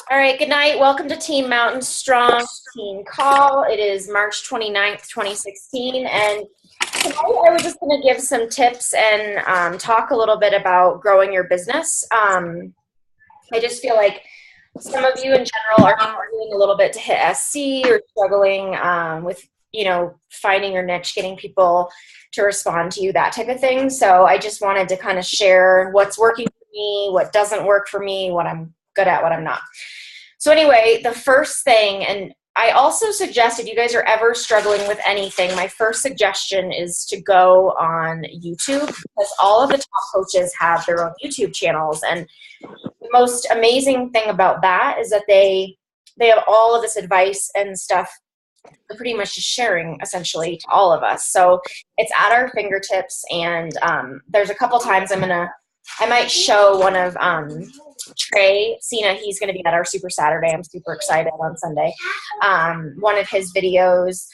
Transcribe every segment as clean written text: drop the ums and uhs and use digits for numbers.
All right, good night. Welcome to Team Mountain Strong Team Call. It is March 29th, 2016, and tonight I was just going to give some tips and talk a little bit about growing your business. I just feel like some of you in general are struggling a little bit to hit SC or struggling with, finding your niche, getting people to respond to you, that type of thing. So I just wanted to kind of share what's working for me, what doesn't work for me, what I'm good at, what I'm not. So anyway, the first thing, and I also suggest if you guys are ever struggling with anything, my first suggestion is to go on YouTube, because all of the top coaches have their own YouTube channels. And the most amazing thing about that is that they have all of this advice and stuff pretty much just sharing essentially to all of us. So it's at our fingertips. And there's a couple times I might show one of Trey Cena. He's going to be at our Super Saturday. I'm super excited on Sunday. One of his videos,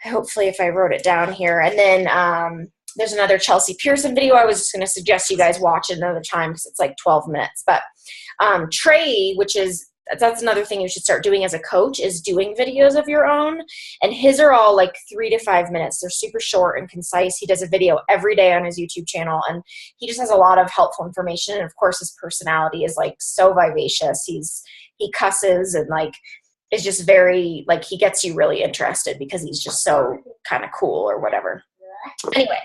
hopefully if I wrote it down here. And then there's another Chelsea Pearson video. I was just going to suggest you guys watch it another time because it's like 12 minutes. But Trey, that's another thing you should start doing as a coach, is doing videos of your own. And his are all like 3 to 5 minutes. They're super short and concise. He does a video every day on his YouTube channel, and he just has a lot of helpful information. And of course, his personality is like so vivacious. He cusses and like is just very, like, he gets you really interested because he's just so kind of cool or whatever. Anyway,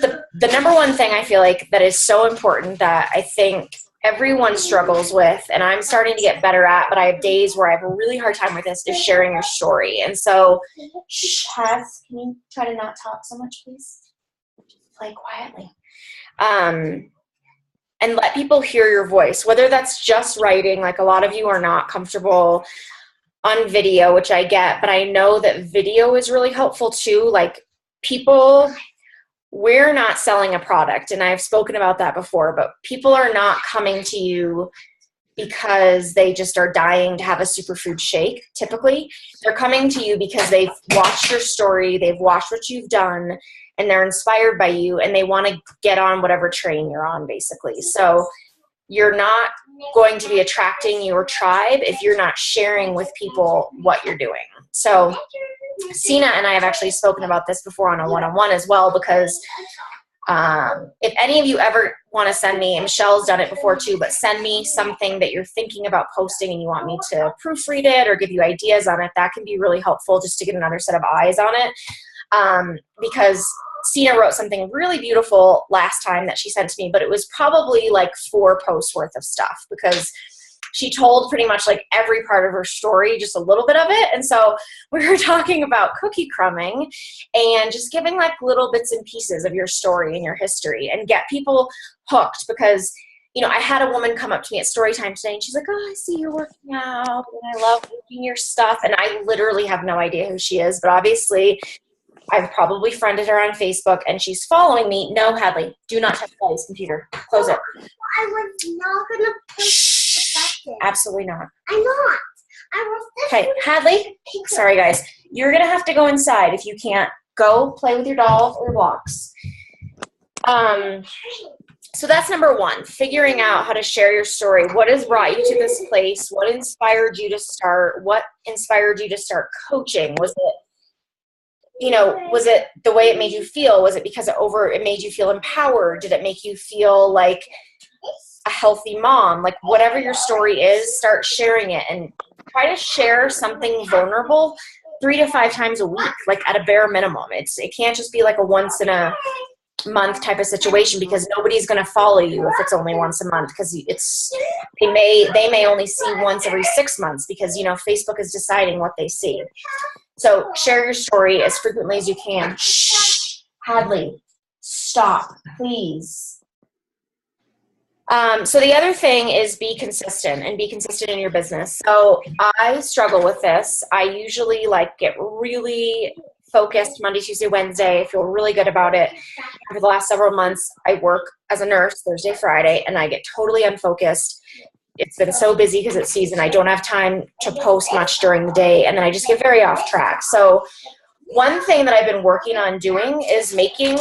the number one thing I feel like that is so important that I think everyone struggles with, and I'm starting to get better at, but I have days where I have a really hard time with this, is sharing your story. And so, Chaz, can you try to not talk so much, please? Just play quietly. And let people hear your voice, whether that's just writing. Like, a lot of you are not comfortable on video, which I get, but I know that video is really helpful too. Like, we're not selling a product, and I've spoken about that before, but people are not coming to you because they just are dying to have a superfood shake. Typically, they're coming to you because they've watched your story, they've watched what you've done, and they're inspired by you, and they want to get on whatever train you're on, basically. So you're not going to be attracting your tribe if you're not sharing with people what you're doing. So Cena and I have actually spoken about this before on a one-on-one as well, because if any of you ever want to send me, and Michelle's done it before too, but send me something that you're thinking about posting and you want me to proofread it or give you ideas on it, that can be really helpful just to get another set of eyes on it. Because Cena wrote something really beautiful last time that she sent to me, but it was probably like 4 posts worth of stuff, because she told pretty much like every part of her story, just a little bit of it. And so we were talking about cookie crumbing and just giving like little bits and pieces of your story and your history and get people hooked. Because, I had a woman come up to me at story time today, and she's like, "Oh, I see you're working out and I love reading your stuff." And I literally have no idea who she is, but obviously I've probably friended her on Facebook and she's following me. No, Hadley, do not touch Hadley's computer. Close it. I was not going to push the button. Absolutely not. I'm not. I was this. Okay, Hadley, sorry guys. You're going to have to go inside if you can't. Go play with your dolls or blocks. So that's number 1, figuring out how to share your story. What has brought you to this place? What inspired you to start? What inspired you to start coaching? Was it the way it made you feel? Was it because it made you feel empowered? Did it make you feel like a healthy mom? Like, whatever your story is, start sharing it, and try to share something vulnerable 3 to 5 times a week, like at a bare minimum. It can't just be like a once in a month type of situation, because nobody's going to follow you if it's only once a month, because they may only see once every 6 months, because Facebook is deciding what they see. So share your story as frequently as you can. Shh, Hadley, stop, please. So the other thing is be consistent, and be consistent in your business. So I struggle with this. I usually get really focused Monday, Tuesday, Wednesday. I feel really good about it. For the last several months, I work as a nurse Thursday, Friday, and I get totally unfocused. It's been so busy because it's season. I don't have time to post much during the day, and then I just get very off track. So one thing that I've been working on doing is making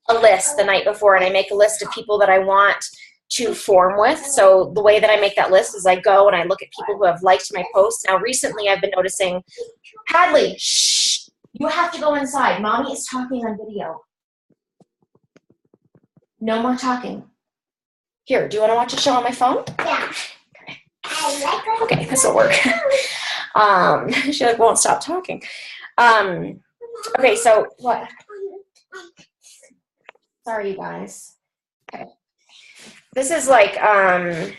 a list the night before, and I make a list of people that I want to form with. So the way that I make that list is I go and I look at people who have liked my posts. Now recently I've been noticing, Hadley, shh, you have to go inside. Mommy is talking on video. No more talking. Here, do you want to watch a show on my phone? Yeah. Okay, this will work. She like won't stop talking. Okay, so what? Sorry, you guys. Okay. This is like, I'll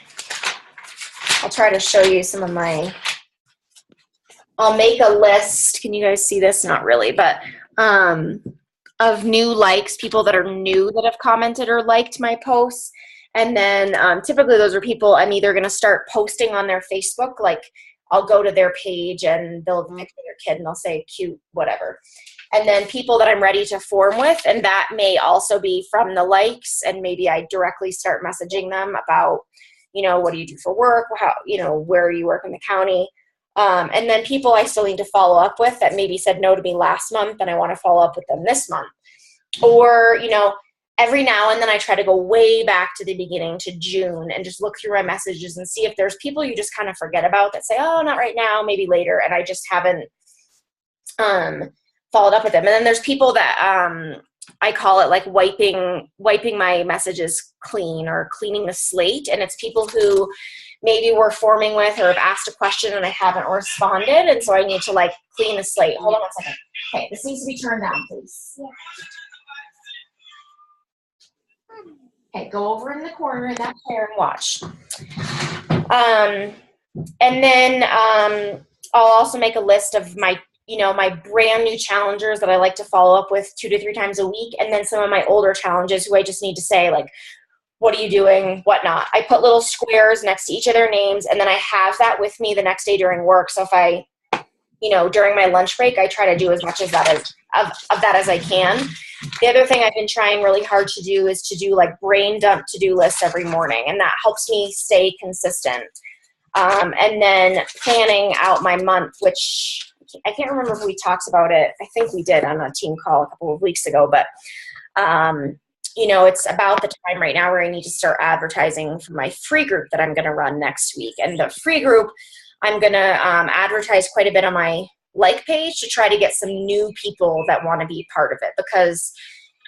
try to show you some of my, I'll make a list. Can you guys see this? Not really, but of new likes, people that are new that have commented or liked my posts. And then typically those are people I'm either going to start posting on their Facebook, like I'll go to their page and they'll pick their kid and they'll say cute, whatever. And then people that I'm ready to form with, and that may also be from the likes, and maybe I directly start messaging them about, you know, what do you do for work? How, you know, where you work in the county? And then people I still need to follow up with that maybe said no to me last month and I want to follow up with them this month. Or, you know, every now and then I try to go way back to the beginning to June and just look through my messages and see if there's people you just kind of forget about that say, oh, not right now, maybe later. And I just haven't followed up with them. And then there's people that I call it like wiping my messages clean or cleaning the slate. And it's people who maybe we're forming with or have asked a question and I haven't responded. And so I need to like clean the slate. Hold on 1 second. Okay, this needs to be turned down, please. Yeah. Okay, go over in the corner in that chair and watch. And then I'll also make a list of my, you know, my brand new challengers that I like to follow up with 2 to 3 times a week. And then some of my older challenges who I just need to say like, what are you doing? What not? I put little squares next to each of their names. And then I have that with me the next day during work. So if I, you know, during my lunch break, I try to do as much of that as I can. The other thing I've been trying really hard to do is to do like brain dump to-do lists every morning. And that helps me stay consistent. And then planning out my month, which I can't remember if we talked about it. I think we did on a team call a couple of weeks ago, but you know, it's about the time right now where I need to start advertising for my free group that I'm going to run next week. And the free group, I'm going to advertise quite a bit on my like page to try to get some new people that want to be part of it, because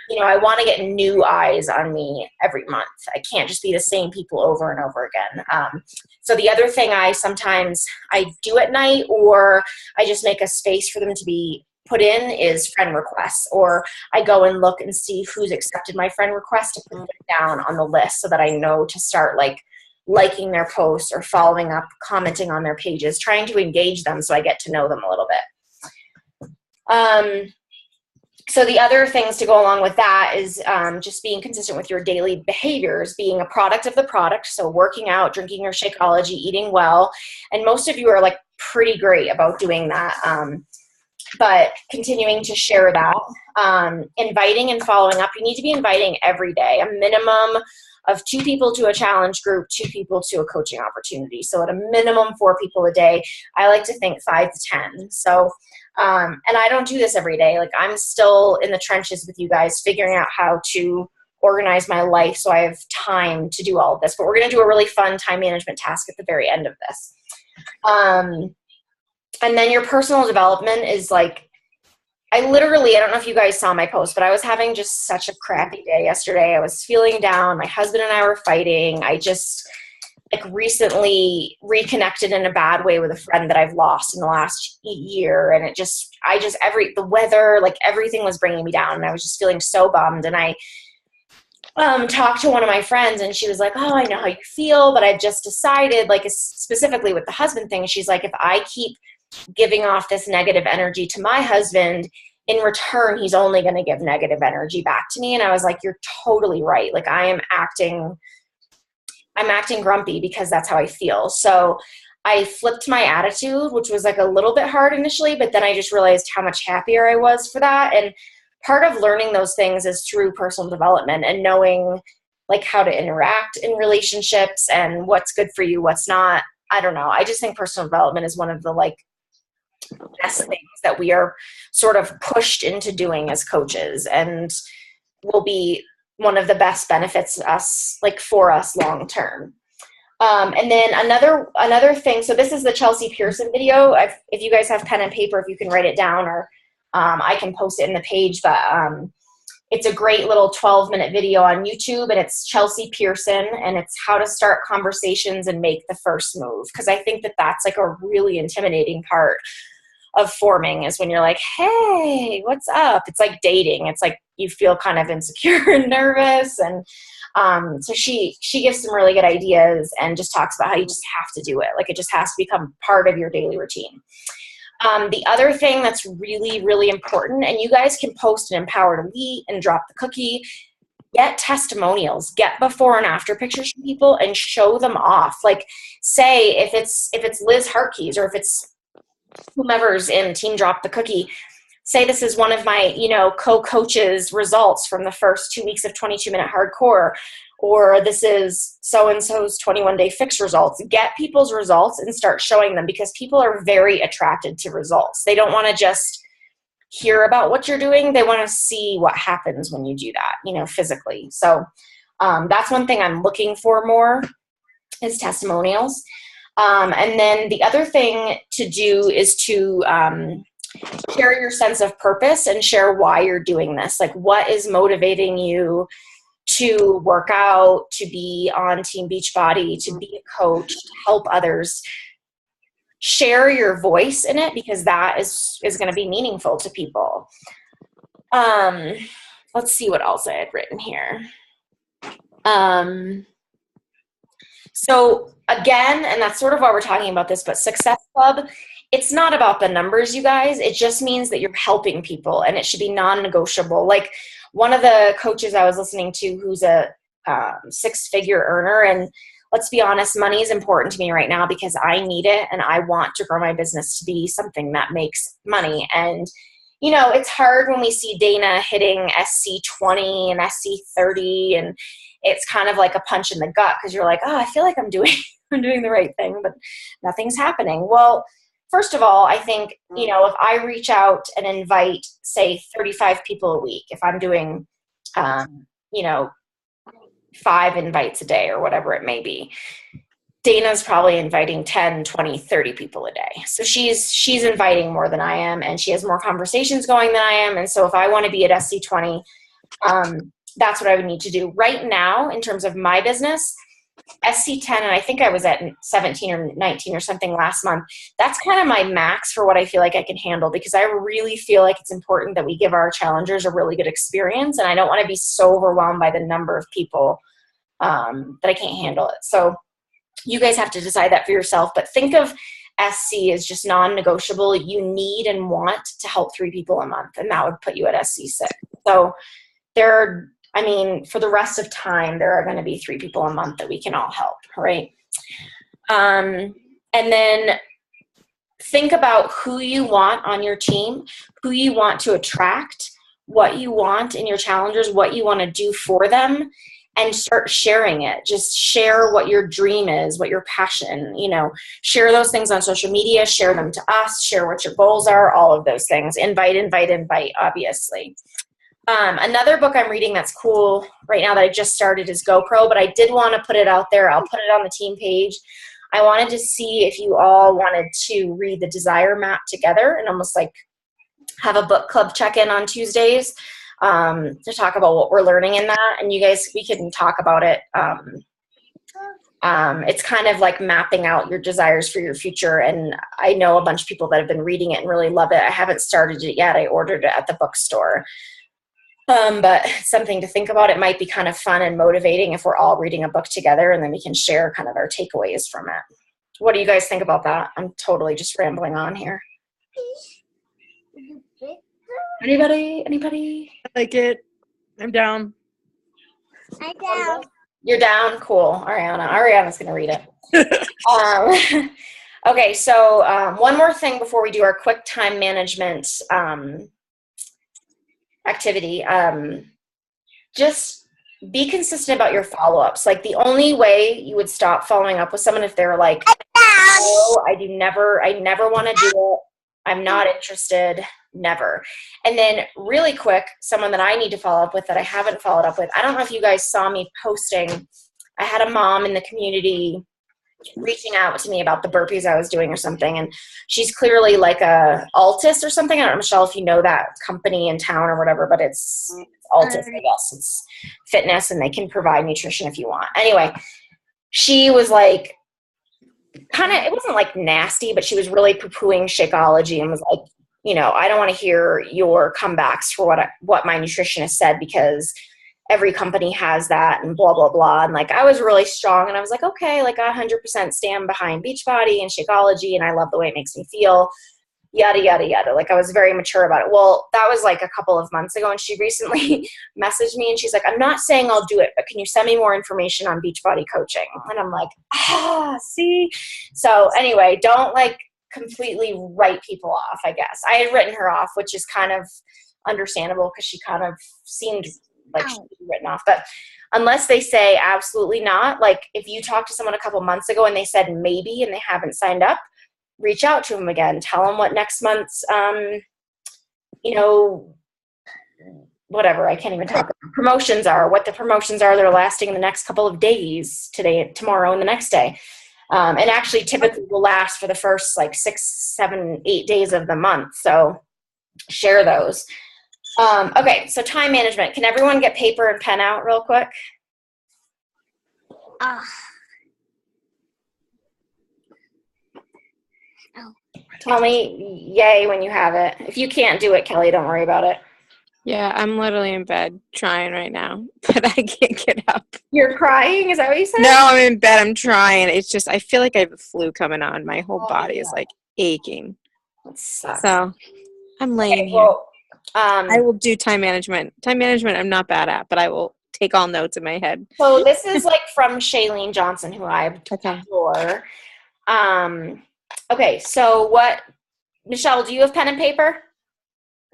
you know, I want to get new eyes on me every month. I can't just be the same people over and over again. So the other thing I do at night, or I just make a space for them to be put in, is friend requests. Or I go and look and see who's accepted my friend request to put them down on the list so that I know to start like liking their posts or following up, commenting on their pages, trying to engage them so I get to know them a little bit. So the other things to go along with that is just being consistent with your daily behaviors, being a product of the product. So working out, drinking your Shakeology, eating well. And most of you are like pretty great about doing that. But continuing to share that, inviting and following up. You need to be inviting every day, a minimum of 2 people to a challenge group, 2 people to a coaching opportunity. So at a minimum 4 people a day. I like to think 5 to 10. So, and I don't do this every day. Like I'm still in the trenches with you guys, figuring out how to organize my life so I have time to do all of this. But we're going to do a really fun time management task at the very end of this. And then your personal development is like, I don't know if you guys saw my post, but I was having just such a crappy day yesterday. I was feeling down. My husband and I were fighting. I just like recently reconnected in a bad way with a friend that I've lost in the last year. And the weather, like everything was bringing me down. And I was just feeling so bummed. And I talked to one of my friends and she was like, oh, I know how you feel, but I've just decided, like specifically with the husband thing, she's like, if I keep giving off this negative energy to my husband, in return, he's only going to give negative energy back to me. And I was like, you're totally right. Like I'm acting grumpy because that's how I feel. So I flipped my attitude, which was like a little bit hard initially, but then I just realized how much happier I was for that. And part of learning those things is through personal development and knowing like how to interact in relationships and what's good for you, what's not. I don't know. I just think personal development is one of the like best things that we are sort of pushed into doing as coaches, and will be one of the best benefits us, like for us long term. And then another thing, so this is the Chelsea Pearson video. If you guys have pen and paper, if you can write it down, or I can post it in the page, but it's a great little 12-minute video on YouTube, and it's Chelsea Pearson, and it's how to start conversations and make the first move. Because I think that that's like a really intimidating part of forming, is when you're like, hey, what's up? It's like dating. It's like you feel kind of insecure and nervous. And so she gives some really good ideas and just talks about how you just have to do it. Like it just has to become part of your daily routine. The other thing that's really, really important, and you guys can post an empowered elite and drop the cookie, get testimonials, get before and after pictures from people and show them off. Like say if it's Liz Hartkeys, or if it's whomever's in Team Drop the Cookie, say this is one of my, co-coaches results from the first 2 weeks of 22-minute hardcore, or this is so-and-so's 21-day fix results. Get people's results and start showing them, because people are very attracted to results. They don't want to just hear about what you're doing. They want to see what happens when you do that, physically. So that's one thing I'm looking for more, is testimonials. And then the other thing to do is to share your sense of purpose and share why you're doing this. Like, what is motivating you to work out, to be on Team Beachbody, to be a coach, to help others. Share your voice in it, because that is going to be meaningful to people. Let's see what else I had written here. So again, and that's sort of why we're talking about this, but Success Club, it's not about the numbers, you guys. It just means that you're helping people, and it should be non-negotiable. Like one of the coaches I was listening to, who's a 6-figure earner, and let's be honest, money is important to me right now because I need it, and I want to grow my business to be something that makes money. And it's hard when we see Dana hitting SC20 and SC30, and it's kind of like a punch in the gut, because you're like, oh, I feel like I'm doing the right thing, but nothing's happening. Well, first of all, I think, if I reach out and invite, say, 35 people a week, if I'm doing, 5 invites a day or whatever it may be, Dana's probably inviting 10, 20, 30 people a day. So she's inviting more than I am, and she has more conversations going than I am. And so if I want to be at SC20, that's what I would need to do. Right now, in terms of my business, SC10, and I think I was at 17 or 19 or something last month, that's kind of my max for what I feel like I can handle, because I really feel like it's important that we give our challengers a really good experience, and I don't want to be so overwhelmed by the number of people that I can't handle it. So you guys have to decide that for yourself, but think of SC as just non-negotiable. You need and want to help 3 people a month, and that would put you at SC6. So for the rest of time, there are going to be 3 people a month that we can all help, right? And then think about who you want on your team, who you want to attract, what you want in your challengers, what you want to do for them, and start sharing it. Just share what your dream is, what your passion, share those things on social media, share them to us, share what your goals are, all of those things. Invite, obviously. Another book I'm reading that's cool right now that I just started is GoPro, but I did want to put it out there. I'll put it on the team page. I wanted to see if you all wanted to read the Desire Map together and almost like have a book club check-in on Tuesdays to talk about what we're learning in that. And you guys, we can talk about it. It's kind of like mapping out your desires for your future. And I know a bunch of people that have been reading it and really love it. I haven't started it yet. I ordered it at the bookstore. But something to think about. It might be kind of fun and motivating if we're all reading a book together, and then we can share kind of our takeaways from it. What do you guys think about that? I'm totally just rambling on here. Anybody? I like it. I'm down. I'm down. You're down? Cool. Ariana's going to read it. Okay, so one more thing before we do our quick time management activity. Just be consistent about your follow-ups. Like, the only way you would stop following up with someone if they're like, oh, I never want to do it. I'm not interested, never. And then really quick, someone that I need to follow up with that I haven't followed up with. I don't know if you guys saw me posting. I had a mom in the community reaching out to me about the burpees I was doing or something. And she's clearly like a Altus or something. I don't know, Michelle, if you know that company in town or whatever, but it's Altus, I guess. It's fitness and they can provide nutrition if you want. Anyway, she was like, kind of, it wasn't like nasty, but she was really poo-pooing Shakeology and was like, you know, I don't want to hear your comebacks for what my nutritionist said because every company has that and blah, blah, blah. And like, I was really strong and I was like, okay, like I 100% stand behind Beachbody and Shakeology and I love the way it makes me feel, yada, yada, yada. Like I was very mature about it. Well, that was like a couple of months ago and she recently messaged me and she's like, I'm not saying I'll do it, but can you send me more information on Beachbody coaching? And I'm like, see? So anyway, don't like completely write people off, I guess. I had written her off, which is kind of understandable because she kind of seemed like she was written off. But unless they say absolutely not, like if you talked to someone a couple months ago and they said maybe and they haven't signed up, reach out to them again. Tell them what next month's, you know, whatever, I can't even talk about promotions are, what the promotions are that are lasting the next couple of days, today, tomorrow, and the next day. And actually typically will last for the first like 6, 7, 8 days of the month. So share those. Okay, so time management. Can everyone get paper and pen out real quick? Tell me yay when you have it. If you can't do it, Kelly, don't worry about it. Yeah, I'm literally in bed trying right now, but I can't get up. You're crying? Is that what you said? No, I'm in bed. I'm trying. It's just, I feel like I have a flu coming on. My whole body is like aching. That sucks. So I'm laying here. Well, I will do time management. Time management I'm not bad at, but I will take all notes in my head. So this is like from Shailene Johnson, who I adore. Okay, so what, Michelle, do you have pen and paper?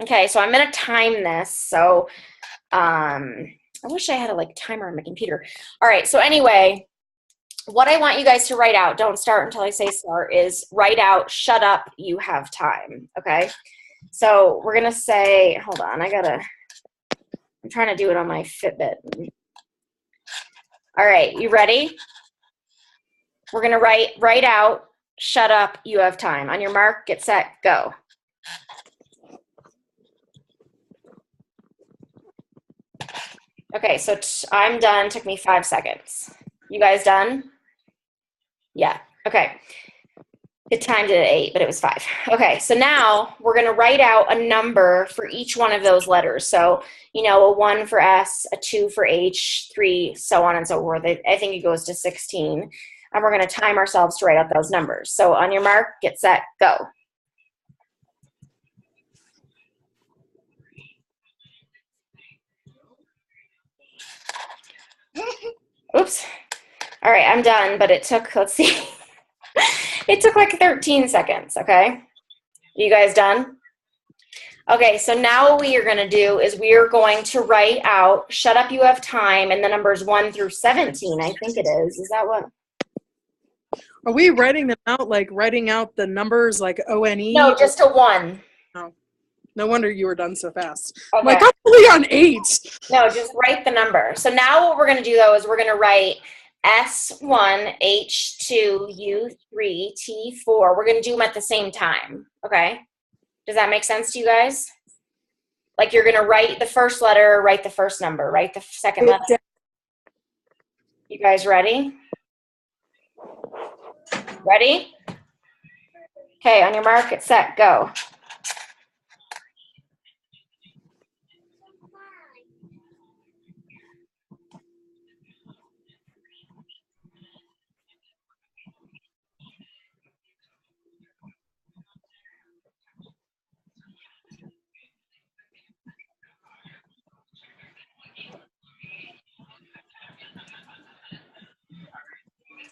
Okay, so I'm going to time this. So I wish I had a like timer on my computer. All right, so anyway, what I want you guys to write out, don't start until I say start, is write out, shut up, you have time, okay? So we're going to say, hold on, I'm trying to do it on my Fitbit. All right, you ready? We're going to write out, shut up, you have time. On your mark, get set, go. Okay, so I'm done. Took me 5 seconds. You guys done? Yeah. Okay. It timed it at 8, but it was 5. Okay, so now we're going to write out a number for each one of those letters. So, you know, a 1 for S, a 2 for H, 3, so on and so forth. I think it goes to 16. And we're going to time ourselves to write out those numbers. So on your mark, get set, go. Oops. All right, I'm done, but it took, let's see. It took like 13 seconds, okay? You guys done? Okay, so now what we are going to do is we are going to write out, shut up, you have time, and the numbers 1 through 17, I think it is. Is that what? Are we writing them out, like writing out the numbers like O-N-E? No, just a 1. Oh. No wonder you were done so fast. Okay. I'm like, I'm only on 8. No, just write the number. So now what we're going to do, though, is we're going to write S1, H2, U3, T4. We're going to do them at the same time, okay? Does that make sense to you guys? Like you're going to write the first letter, write the first number, write the second letter. You guys ready? Ready? Okay, on your mark, get set, go.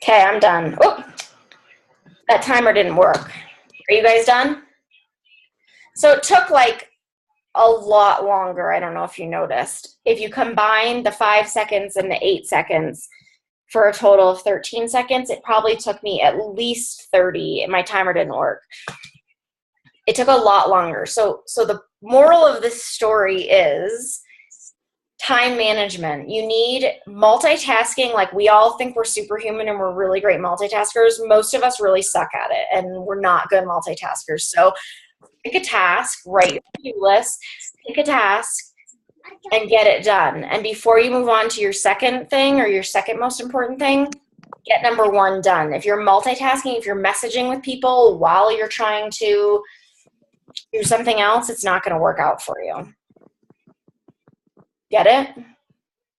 Okay, I'm done. Oh, that timer didn't work. Are you guys done? So it took like a lot longer. I don't know if you noticed. If you combine the 5 seconds and the 8 seconds for a total of 13 seconds, it probably took me at least 30. My timer didn't work. it took a lot longer. So the moral of this story is time management. You need multitasking. Like, we all think we're superhuman and we're really great multitaskers. Most of us really suck at it, and we're not good multitaskers. So pick a task, write your to-do list, pick a task, and get it done. And before you move on to your second thing or your second most important thing, get number one done. If you're multitasking, if you're messaging with people while you're trying to do something else, it's not going to work out for you. Get it?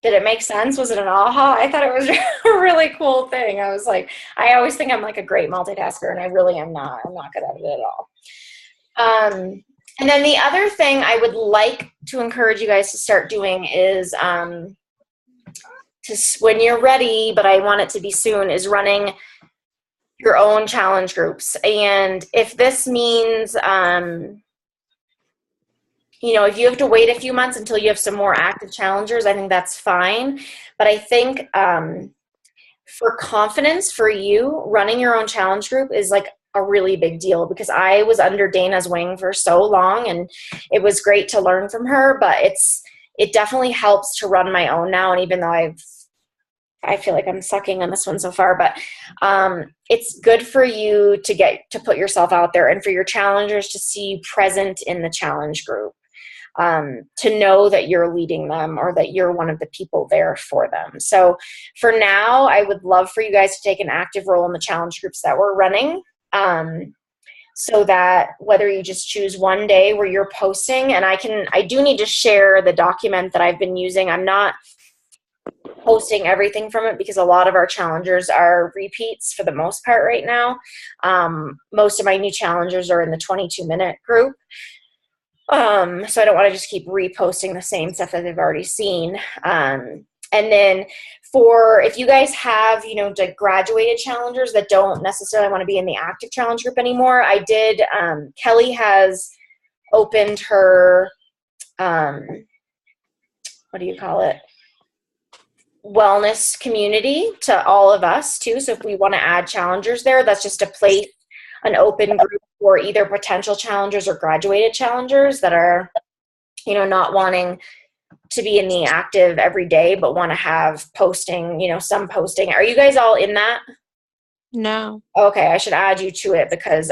Did it make sense? Was it an aha? I thought it was a really cool thing. I was like, I always think I'm like a great multitasker, and I really am not. I'm not good at it at all. And then the other thing I would like to encourage you guys to start doing is, when you're ready, but I want it to be soon, is running your own challenge groups. And if this means, if you have to wait a few months until you have some more active challengers, I think that's fine. But I think for confidence for you, running your own challenge group is like a really big deal, because I was under Dana's wing for so long, and it was great to learn from her, but it definitely helps to run my own now. And even though I feel like I'm sucking on this one so far, but it's good for you to get to put yourself out there, and for your challengers to see you present in the challenge group, to know that you're leading them or that you're one of the people there for them. So for now, I would love for you guys to take an active role in the challenge groups that we're running. So that whether you just choose one day where you're posting, and I do need to share the document that I've been using. I'm not posting everything from it because a lot of our challengers are repeats for the most part right now. Most of my new challengers are in the 22-minute group. So I don't want to just keep reposting the same stuff that they've already seen. And then if you guys have, like graduated challengers that don't necessarily want to be in the active challenge group anymore, Kelly has opened her, what do you call it? Wellness community to all of us too. So if we want to add challengers there, that's just a place, an open group for either potential challengers or graduated challengers that are, not wanting to be in the active every day, but want to have posting, some posting. Are you guys all in that? No. Okay, I should add you to it, because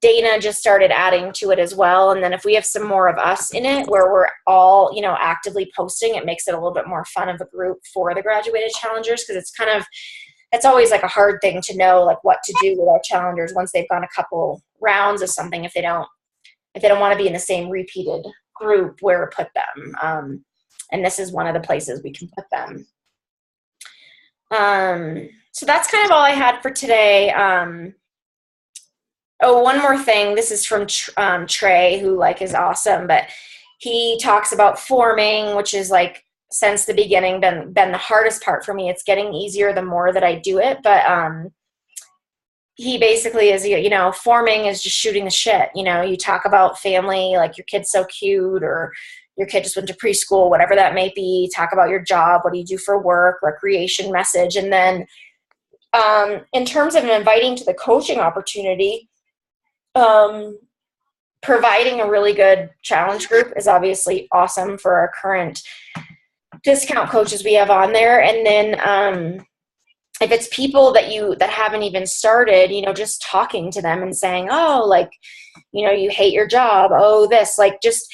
Dana just started adding to it as well. And then if we have some more of us in it where we're all, actively posting, it makes it a little bit more fun of a group for the graduated challengers, because it's always like a hard thing to know like what to do with our challengers once they've gone a couple rounds of something, if they don't want to be in the same repeated group, where to put them. And this is one of the places we can put them. So that's kind of all I had for today. One more thing. This is from Trey, who is awesome, but he talks about forming, which is since the beginning been the hardest part for me. It's getting easier the more that I do it, but he basically is, forming is just shooting the shit. You talk about family, like your kid's so cute, or your kid just went to preschool, whatever that may be. Talk about your job, what do you do for work, recreation message. And then in terms of inviting to the coaching opportunity, providing a really good challenge group is obviously awesome for our current discount coaches we have on there. And then if it's people that haven't even started, just talking to them and saying, you hate your job. Oh, this, just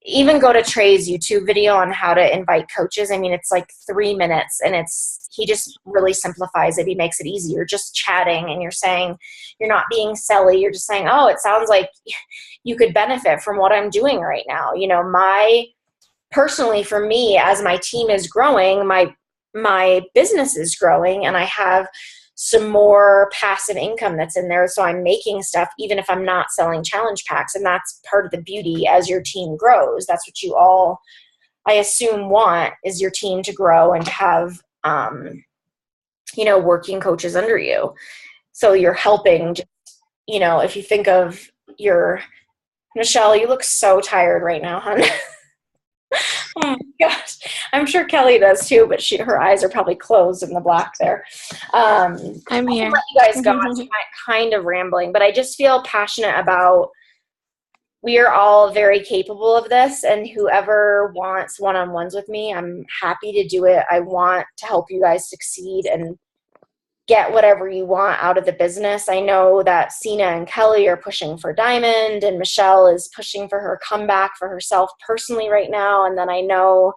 even go to Trey's YouTube video on how to invite coaches. I mean, it's 3 minutes, and he just really simplifies it. He makes it easy. You're just chatting, and you're saying, you're not being silly. You're just saying, oh, it sounds like you could benefit from what I'm doing right now. Personally, for me, as my team is growing, my business is growing, and I have some more passive income that's in there. So I'm making stuff even if I'm not selling challenge packs. And that's part of the beauty as your team grows. That's what you all, I assume, want, is your team to grow and to have, working coaches under you. So you're helping, if you think of Michelle, you look so tired right now, hon. Oh my gosh. I'm sure Kelly does too, but her eyes are probably closed in the black there. I'm here. I'll let you guys go. I'm kind of rambling, but I just feel passionate about we are all very capable of this, and whoever wants one-on-ones with me, I'm happy to do it. I want to help you guys succeed and get whatever you want out of the business. I know that Sina and Kelly are pushing for Diamond, and Michelle is pushing for her comeback for herself personally right now. And then I know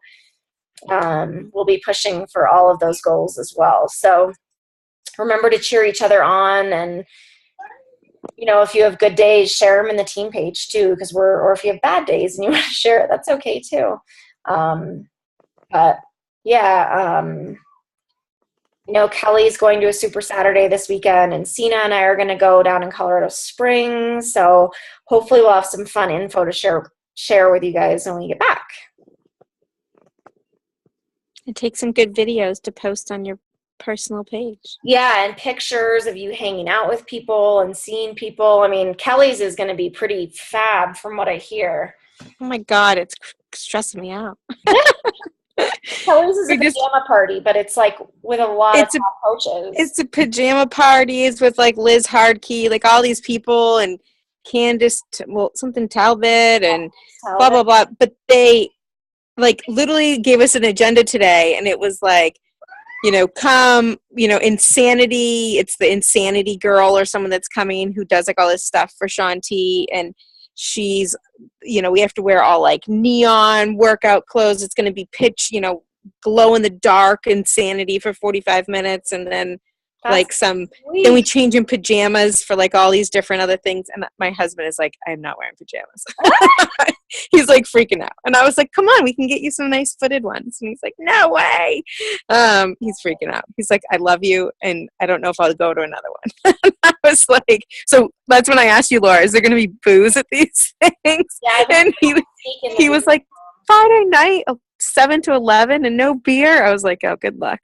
we'll be pushing for all of those goals as well. So remember to cheer each other on, and if you have good days, share them in the team page too, or if you have bad days and you want to share it, that's okay too. But yeah, Kelly's going to a Super Saturday this weekend, and Sina and I are going to go down in Colorado Springs. So hopefully we'll have some fun info to share with you guys when we get back. And take some good videos to post on your personal page. Yeah, and pictures of you hanging out with people and seeing people. I mean, Kelly's is going to be pretty fab from what I hear. Oh my God, it's stressing me out. Kelly's is a pajama party, but it's like with a lot of top coaches. It's a pajama parties with like Liz Hardkey, like all these people, and Candace, something Talbot, and blah, blah, blah. But they like literally gave us an agenda today, and it was like, come, Insanity. It's the Insanity girl or someone that's coming who does like all this stuff for Shaun T. And she's, we have to wear all like neon workout clothes. It's going to be pitch, glow in the dark Insanity for 45 minutes. And then then we change in pajamas for like all these different other things. And my husband is like, I'm not wearing pajamas. He's like freaking out. And I was like, come on, we can get you some nice footed ones. And he's like, no way. He's freaking out. He's like, I love you, and I don't know if I'll go to another one. I was like, so that's when I asked you, Laura, is there going to be booze at these things? Yeah, and he was like, Friday night, 7 to 11 and no beer. I was like, oh, good luck.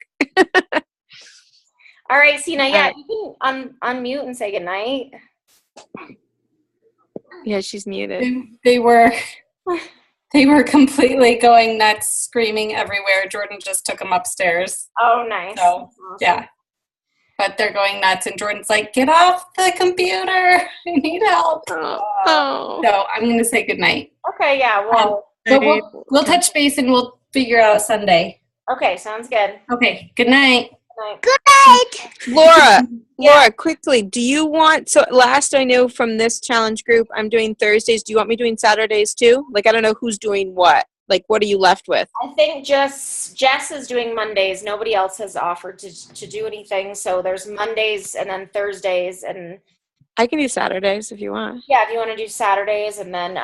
All right, Sina, yeah, you can unmute and say goodnight. Yeah, she's muted. They were completely going nuts, screaming everywhere. Jordan just took them upstairs. Oh, nice. So, yeah. But they're going nuts, and Jordan's like, get off the computer. I need help. Oh. So I'm going to say goodnight. Okay, yeah, well. But we'll touch base, and we'll figure out Sunday. Okay, sounds good. Okay, good night. Good night. Laura, quickly, do you want, so last I know from this challenge group, I'm doing Thursdays. Do you want me doing Saturdays too? Like, I don't know who's doing what. Like, what are you left with? I think just Jess is doing Mondays. Nobody else has offered to do anything. So there's Mondays and then Thursdays. And I can do Saturdays if you want. Yeah, if you want to do Saturdays. And then,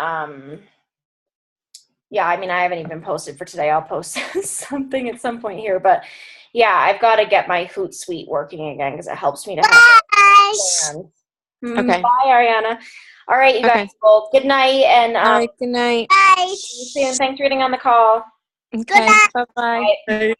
yeah, I mean, I haven't even posted for today. I'll post something at some point here. But yeah, I've got to get my Hootsuite working again because it helps me to have plans. Okay. Bye, Ariana. All right, you guys. Well, good night. And all right, good night. Bye. See you soon. Thanks for getting on the call. Okay. Bye-bye. Bye.